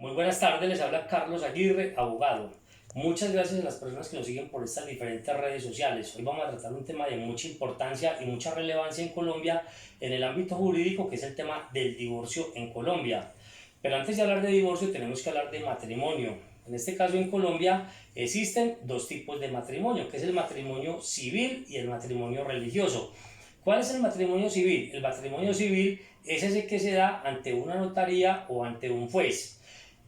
Muy buenas tardes, les habla Carlos Aguirre, abogado. Muchas gracias a las personas que nos siguen por estas diferentes redes sociales. Hoy vamos a tratar un tema de mucha importancia y mucha relevancia en Colombia en el ámbito jurídico, que es el tema del divorcio en Colombia. Pero antes de hablar de divorcio tenemos que hablar de matrimonio. En este caso en Colombia existen dos tipos de matrimonio, que es el matrimonio civil y el matrimonio religioso. ¿Cuál es el matrimonio civil? El matrimonio civil es ese que se da ante una notaría o ante un juez.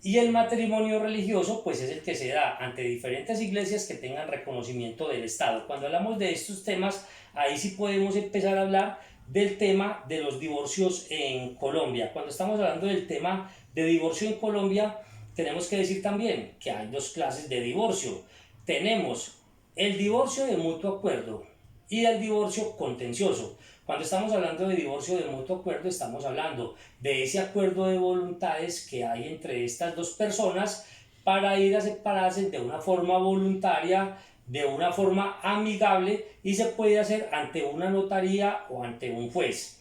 Y el matrimonio religioso, pues es el que se da ante diferentes iglesias que tengan reconocimiento del Estado. Cuando hablamos de estos temas, ahí sí podemos empezar a hablar del tema de los divorcios en Colombia. Cuando estamos hablando del tema de divorcio en Colombia, tenemos que decir también que hay dos clases de divorcio. Tenemos el divorcio de mutuo acuerdo y el divorcio contencioso. Cuando estamos hablando de divorcio de mutuo acuerdo, estamos hablando de ese acuerdo de voluntades que hay entre estas dos personas para ir a separarse de una forma voluntaria, de una forma amigable, y se puede hacer ante una notaría o ante un juez.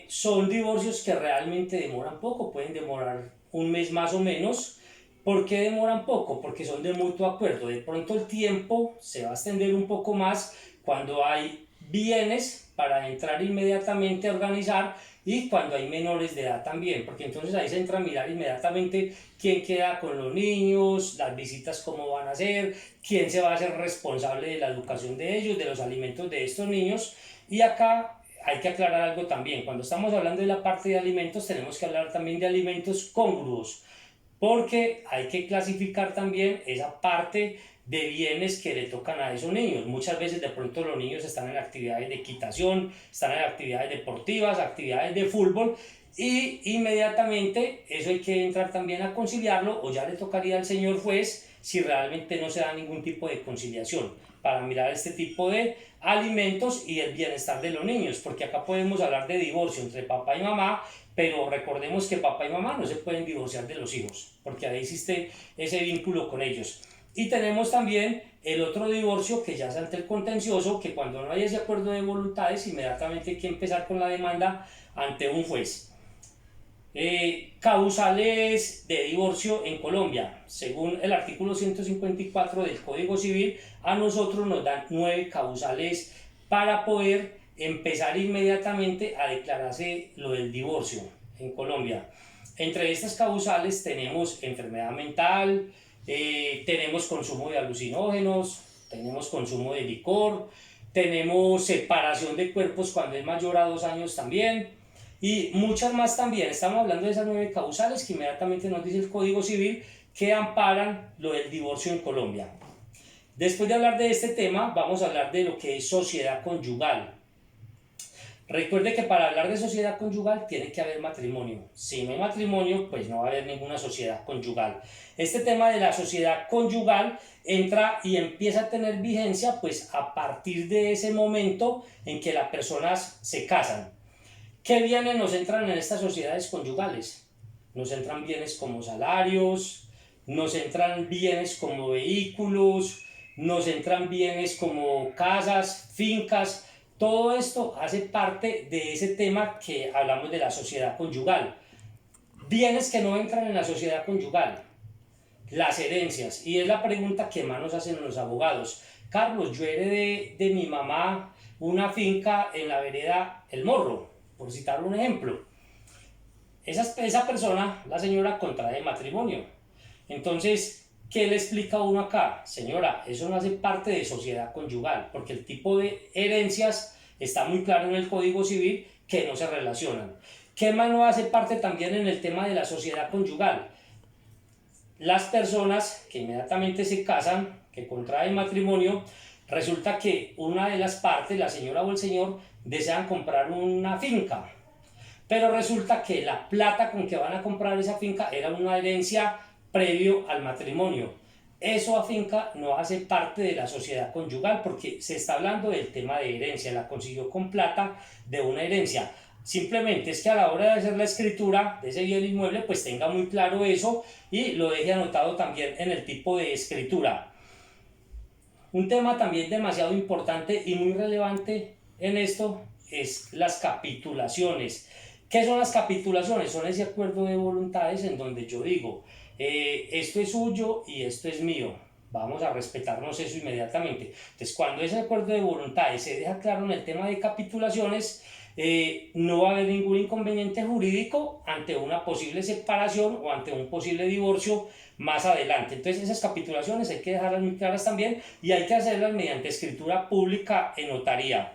Son divorcios que realmente demoran poco, pueden demorar un mes más o menos. ¿Por qué demoran poco? Porque son de mutuo acuerdo. De pronto el tiempo se va a extender un poco más cuando hay bienes para entrar inmediatamente a organizar y cuando hay menores de edad también, porque entonces ahí se entra a mirar inmediatamente quién queda con los niños, las visitas cómo van a ser, quién se va a hacer responsable de la educación de ellos, de los alimentos de estos niños. Y acá hay que aclarar algo también. Cuando estamos hablando de la parte de alimentos, tenemos que hablar también de alimentos congruos, porque hay que clasificar también esa parte de bienes que le tocan a esos niños. Muchas veces de pronto los niños están en actividades de equitación, están en actividades deportivas, actividades de fútbol, y inmediatamente eso hay que entrar también a conciliarlo, o ya le tocaría al señor juez si realmente no se da ningún tipo de conciliación para mirar este tipo de alimentos y el bienestar de los niños, porque acá podemos hablar de divorcio entre papá y mamá, pero recordemos que papá y mamá no se pueden divorciar de los hijos, porque ahí existe ese vínculo con ellos. Y tenemos también el otro divorcio que ya es ante el contencioso, que cuando no hay ese acuerdo de voluntades, inmediatamente hay que empezar con la demanda ante un juez. Causales de divorcio en Colombia. Según el artículo 154 del Código Civil, a nosotros nos dan 9 causales para poder empezar inmediatamente a declararse lo del divorcio en Colombia. Entre estas causales tenemos enfermedad mental, tenemos consumo de alucinógenos, tenemos consumo de licor, tenemos separación de cuerpos cuando es mayor a 2 años también, y muchas más también. Estamos hablando de esas 9 causales que inmediatamente nos dice el Código Civil que amparan lo del divorcio en Colombia. Después de hablar de este tema, vamos a hablar de lo que es sociedad conyugal. Recuerde que para hablar de sociedad conyugal tiene que haber matrimonio. Si no hay matrimonio, pues no va a haber ninguna sociedad conyugal. Este tema de la sociedad conyugal entra y empieza a tener vigencia pues a partir de ese momento en que las personas se casan. ¿Qué bienes nos entran en estas sociedades conyugales? Nos entran bienes como salarios, nos entran bienes como vehículos, nos entran bienes como casas, fincas. Todo esto hace parte de ese tema que hablamos de la sociedad conyugal. Bienes que no entran en la sociedad conyugal, las herencias. Y es la pregunta que más nos hacen los abogados. Carlos, yo heredé de mi mamá una finca en la vereda El Morro, por citar un ejemplo. Esa persona, la señora, contrae matrimonio. Entonces, ¿qué le explica uno acá? Señora, eso no hace parte de sociedad conyugal, porque el tipo de herencias está muy claro en el Código Civil que no se relacionan. ¿Qué más no hace parte también en el tema de la sociedad conyugal? Las personas que inmediatamente se casan, que contraen matrimonio, resulta que una de las partes, la señora o el señor, desean comprar una finca, pero resulta que la plata con que van a comprar esa finca era una herencia previo al matrimonio. Eso a finca no hace parte de la sociedad conyugal porque se está hablando del tema de herencia, la consiguió con plata de una herencia. Simplemente es que a la hora de hacer la escritura de ese bien inmueble, pues tenga muy claro eso y lo deje anotado también en el tipo de escritura. Un tema también demasiado importante y muy relevante en esto es las capitulaciones. ¿Qué son las capitulaciones? Son ese acuerdo de voluntades en donde yo digo, esto es suyo y esto es mío. Vamos a respetarnos eso inmediatamente. Entonces, cuando ese acuerdo de voluntades se deja claro en el tema de capitulaciones, no va a haber ningún inconveniente jurídico ante una posible separación o ante un posible divorcio más adelante. Entonces, esas capitulaciones hay que dejarlas muy claras también y hay que hacerlas mediante escritura pública en notaría.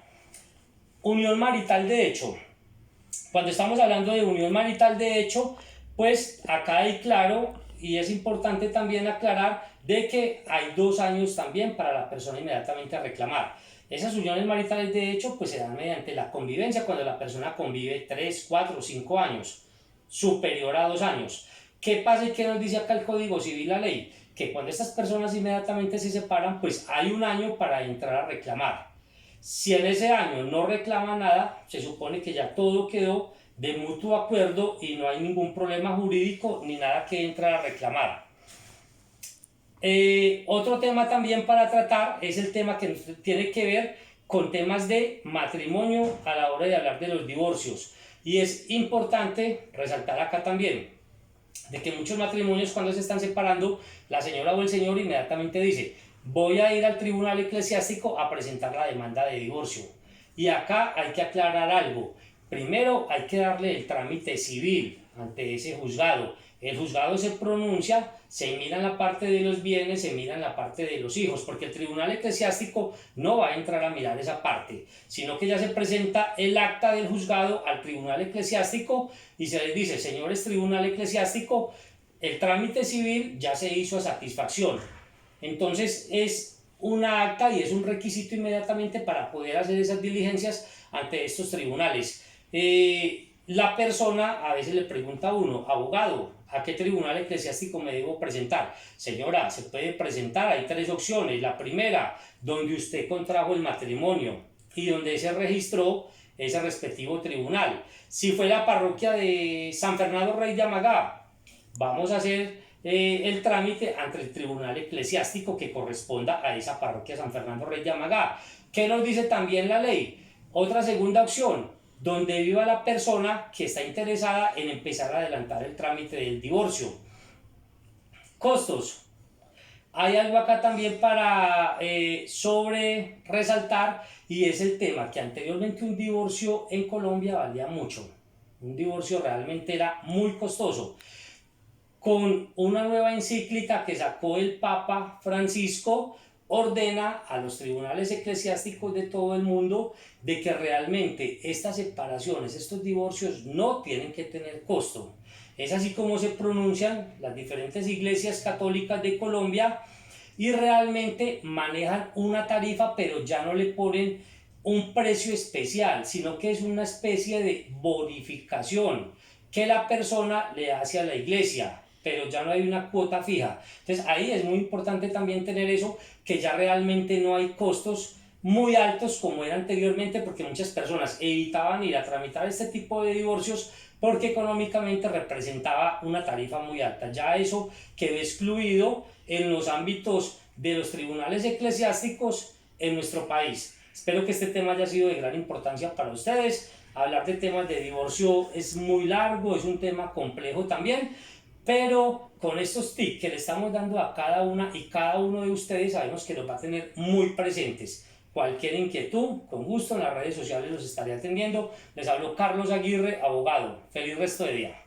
Unión marital de hecho. Cuando estamos hablando de unión marital de hecho, pues acá hay claro, y es importante también aclarar, de que hay 2 años también para la persona inmediatamente a reclamar. Esas uniones maritales de hecho pues se dan mediante la convivencia, cuando la persona convive 3, 4, 5 años, superior a 2 años. ¿Qué pasa y qué nos dice acá el Código Civil, la ley? Que cuando estas personas inmediatamente se separan, pues hay 1 año para entrar a reclamar. Si en ese año no reclama nada, se supone que ya todo quedó de mutuo acuerdo y no hay ningún problema jurídico ni nada que entrar a reclamar. Otro tema también para tratar es el tema que tiene que ver con temas de matrimonio a la hora de hablar de los divorcios. Y es importante resaltar acá también de que muchos matrimonios, cuando se están separando, la señora o el señor inmediatamente dice: voy a ir al tribunal eclesiástico a presentar la demanda de divorcio. Y acá hay que aclarar algo. Primero hay que darle el trámite civil ante ese juzgado. El juzgado se pronuncia, se mira en la parte de los bienes, se mira en la parte de los hijos, porque el tribunal eclesiástico no va a entrar a mirar esa parte, sino que ya se presenta el acta del juzgado al tribunal eclesiástico y se les dice: señores tribunal eclesiástico, el trámite civil ya se hizo a satisfacción. Entonces es una acta y es un requisito inmediatamente para poder hacer esas diligencias ante estos tribunales. La persona a veces le pregunta a uno: abogado, ¿a qué tribunal eclesiástico me debo presentar? Señora, se puede presentar, hay 3 opciones. La primera, donde usted contrajo el matrimonio y donde se registró ese respectivo tribunal. Si fue la parroquia de San Fernando Rey de Amagá, vamos a hacer el trámite ante el tribunal eclesiástico que corresponda a esa parroquia San Fernando Rey de Amagá. ¿Qué nos dice también la ley? Otra segunda opción, donde viva la persona que está interesada en empezar a adelantar el trámite del divorcio. Costos. Hay algo acá también para sobre resaltar, y es el tema que anteriormente un divorcio en Colombia valía mucho. Un divorcio realmente era muy costoso. Con una nueva encíclica que sacó el Papa Francisco, ordena a los tribunales eclesiásticos de todo el mundo de que realmente estas separaciones, estos divorcios no tienen que tener costo. Es así como se pronuncian las diferentes iglesias católicas de Colombia y realmente manejan una tarifa, pero ya no le ponen un precio especial, sino que es una especie de bonificación que la persona le hace a la iglesia, pero ya no hay una cuota fija. Entonces ahí es muy importante también tener eso, que ya realmente no hay costos muy altos como era anteriormente, porque muchas personas evitaban ir a tramitar este tipo de divorcios porque económicamente representaba una tarifa muy alta. Ya eso quedó excluido en los ámbitos de los tribunales eclesiásticos en nuestro país. Espero que este tema haya sido de gran importancia para ustedes. Hablar de temas de divorcio es muy largo, es un tema complejo también, pero con estos tips que le estamos dando a cada una y cada uno de ustedes, sabemos que los va a tener muy presentes. Cualquier inquietud, con gusto en las redes sociales los estaré atendiendo. Les hablo Carlos Aguirre, abogado. Feliz resto de día.